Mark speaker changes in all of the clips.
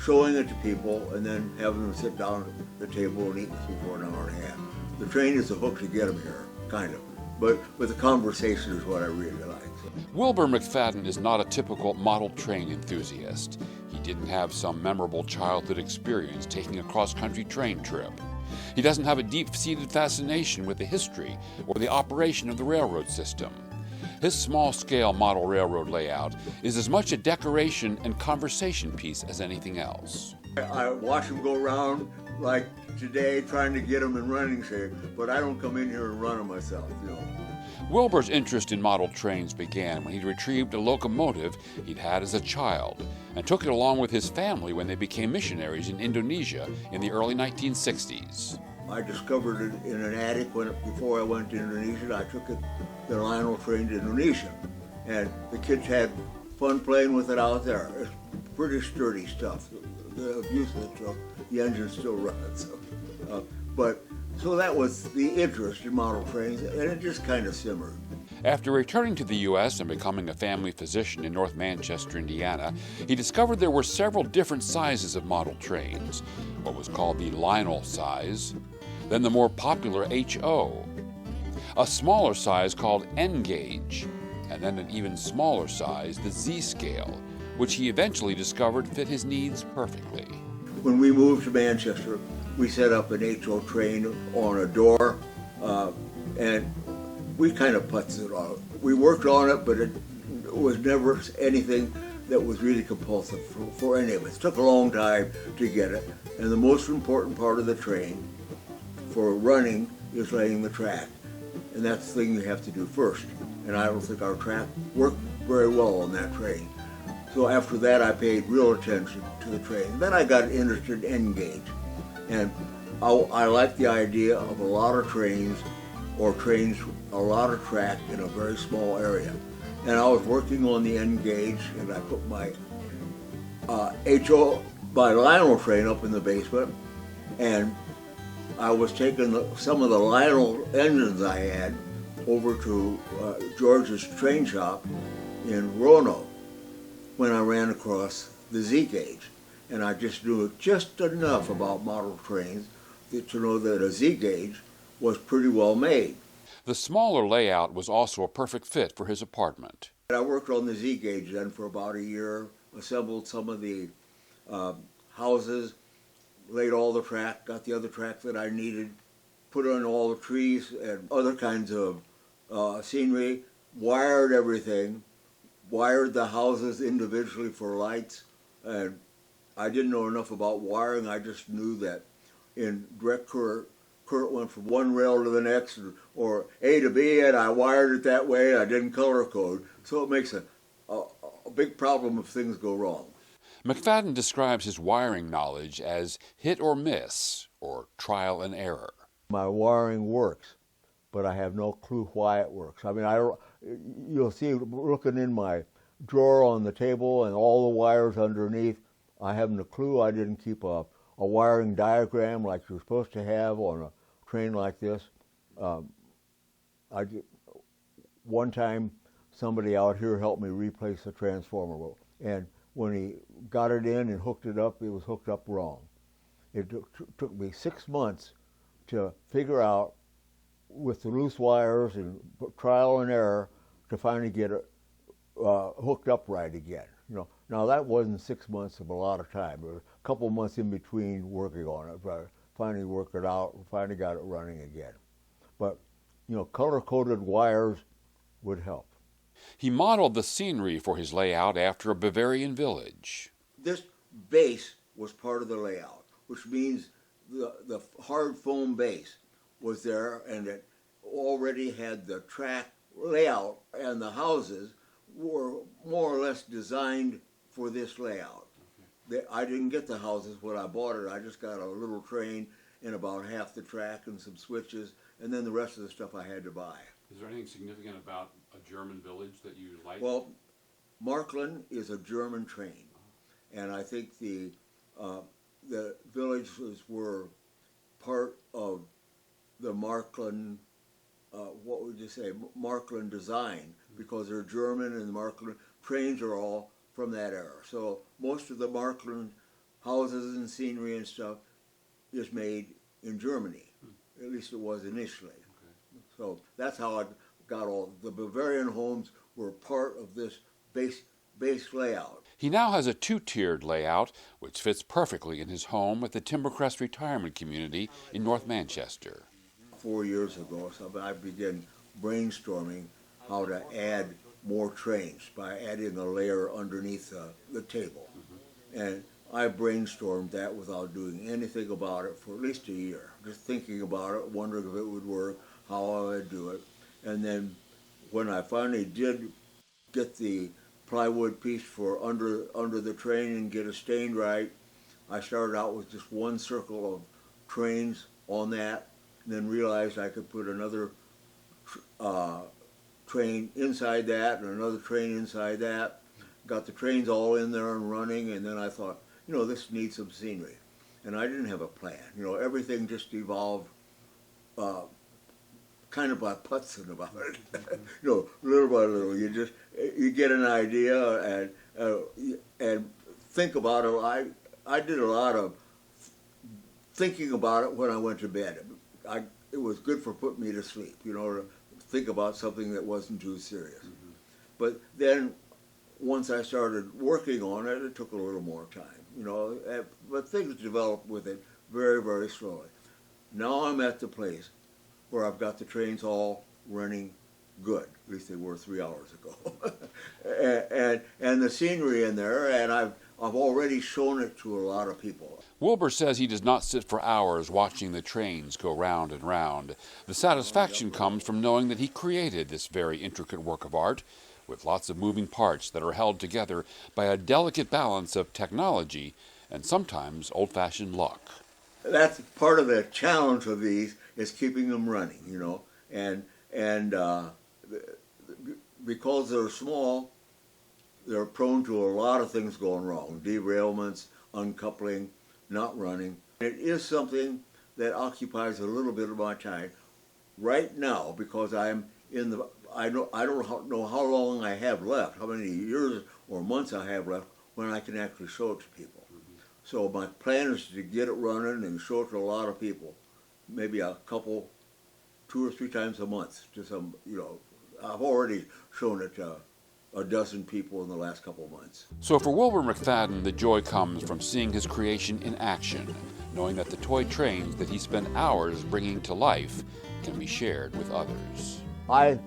Speaker 1: showing it to people, and then having them sit down at the table and eat with me for an hour and a half. The train is the hook to get them here, kind of. But the conversation is what I really like. So.
Speaker 2: Wilbur McFadden is not a typical model train enthusiast. He didn't have some memorable childhood experience taking a cross-country train trip. He doesn't have a deep-seated fascination with the history or the operation of the railroad system. His small-scale model railroad layout is as much a decoration and conversation piece as anything else.
Speaker 1: I watch them go around like today trying to get them in running shape, but I don't come in here and run them myself,
Speaker 2: Wilbur's interest in model trains began when he retrieved a locomotive he'd had as a child and took it along with his family when they became missionaries in Indonesia in the early 1960s.
Speaker 1: I discovered it in an attic before I went to Indonesia. I took the Lionel train to Indonesia, and the kids had fun playing with it out there. It's pretty sturdy stuff. The use of the truck, the engine still runs. So that was the interest in model trains, and it just kind of simmered.
Speaker 2: After returning to the U.S. and becoming a family physician in North Manchester, Indiana, he discovered there were several different sizes of model trains, what was called the Lionel size, then the more popular HO, a smaller size called N gauge, and then an even smaller size, the Z scale, which he eventually discovered fit his needs perfectly.
Speaker 1: When we moved to Manchester, we set up an HO train on a door, and we kind of putzed it on. We worked on it, but it was never anything that was really compulsive for any of us. It took a long time to get it, and the most important part of the train for running is laying the track, and that's the thing you have to do first. And I don't think our track worked very well on that train. So after that, I paid real attention to the train. Then I got interested in N gauge. And I like the idea of a lot of trains, or trains, a lot of track in a very small area. And I was working on the N gauge, and I put my HO by Lionel train up in the basement, and I was taking some of the Lionel engines I had over to George's train shop in Roanoke when I ran across the Z gauge. And I just knew just enough about model trains to know that a Z gauge was pretty well made.
Speaker 2: The smaller layout was also a perfect fit for his apartment.
Speaker 1: I worked on the Z gauge then for about a year, assembled some of the houses, laid all the track, got the other track that I needed, put on all the trees and other kinds of scenery, wired everything, wired the houses individually for lights, and I didn't know enough about wiring. I just knew that in direct current went from one rail to the next, or A to B, and I wired it that way. I didn't color code, so it makes a big problem if things go wrong.
Speaker 2: McFadden describes his wiring knowledge as hit or miss, or trial and error.
Speaker 1: My wiring works, but I have no clue why it works. I mean, you'll see looking in my drawer on the table and all the wires underneath, I haven't a clue. I didn't keep a wiring diagram like you're supposed to have on a train like this. One time, somebody out here helped me replace the transformer, and when he got it in and hooked it was hooked up wrong. It took me 6 months to figure out, with the loose wires and trial and error, to finally get it hooked up right again. Now that wasn't 6 months of a lot of time. There was a couple months in between working on it, but I finally worked it out, finally got it running again. But, color-coded wires would help.
Speaker 2: He modeled the scenery for his layout after a Bavarian village.
Speaker 1: This base was part of the layout, which means the hard foam base was there, and it already had the track layout, and the houses were more or less designed for this layout. I didn't get the houses when I bought it. I just got a little train and about half the track and some switches, and then the rest of the stuff I had to buy.
Speaker 2: Is there anything significant about a German village that you like?
Speaker 1: Well, Markland is a German train, and I think the villages were part of the Markland, what would you say, Markland design, because they're German, and the Markland trains are all from that era. So most of the Markland houses and scenery and stuff is made in Germany. At least it was initially. So that's how I got all the Bavarian homes were part of this base layout.
Speaker 2: He now has a two-tiered layout, which fits perfectly in his home at the Timbercrest Retirement Community in North Manchester.
Speaker 1: 4 years ago, so I began brainstorming how to add more trains by adding a layer underneath the table. And I brainstormed that without doing anything about it for at least a year, just thinking about it, wondering if it would work, how I would do it. And then when I finally did get the plywood piece for under the train and get it stained right, I started out with just one circle of trains on that, and then realized I could put another train inside that and another train inside that. Got the trains all in there and running, and then I thought, you know, this needs some scenery. And I didn't have a plan. You know, everything just evolved kind of by putzing about it. You know, little by little. You get an idea and think about it. I did a lot of thinking about it when I went to bed. It was good for putting me to sleep, you know, to think about something that wasn't too serious. But then once I started working on it, it took a little more time, you know, but things developed with it very, very slowly. Now I'm at the place where I've got the trains all running good. At least they were 3 hours ago. and the scenery in there, and I've already shown it to a lot of people.
Speaker 2: Wilbur says he does not sit for hours watching the trains go round and round. The satisfaction comes from knowing that he created this very intricate work of art with lots of moving parts that are held together by a delicate balance of technology and sometimes old-fashioned luck.
Speaker 1: That's part of the challenge of these, is keeping them running, you know, and because they're small, they're prone to a lot of things going wrong, derailments, uncoupling, not running. It is something that occupies a little bit of my time right now, because I'm in the, I don't know how long I have left, how many years or months I have left when I can actually show it to people. So my plan is to get it running and show it to a lot of people, maybe a couple, 2 or 3 times a month to some, you know. I've already shown it to a dozen people in the last couple of months.
Speaker 2: So for Wilbur McFadden, the joy comes from seeing his creation in action, knowing that the toy trains that he spent hours bringing to life can be shared with others.
Speaker 1: I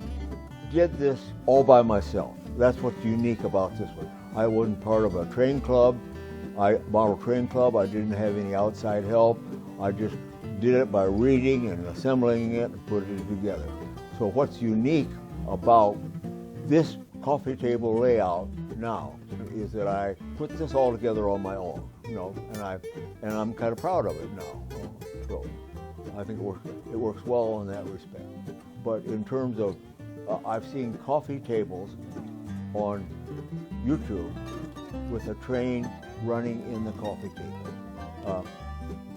Speaker 1: did this all by myself. That's what's unique about this one. I wasn't part of a train club, model train club. I didn't have any outside help. I just did it by reading and assembling it and putting it together. So what's unique about this coffee table layout now is that I put this all together on my own, you know, and I'm kind of proud of it now. So I think it works well in that respect. But in terms of, I've seen coffee tables on YouTube with a train running in the coffee table.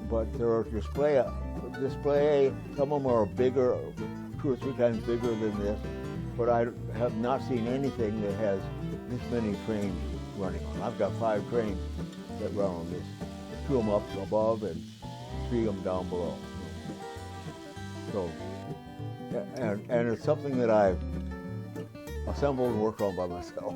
Speaker 1: But there are display, some of them are bigger, 2 or 3 times bigger than this, but I have not seen anything that has this many trains running on. I've got 5 trains that run on this, 2 of them up above and 3 of them down below. So, and it's something that I've assembled and worked on by myself.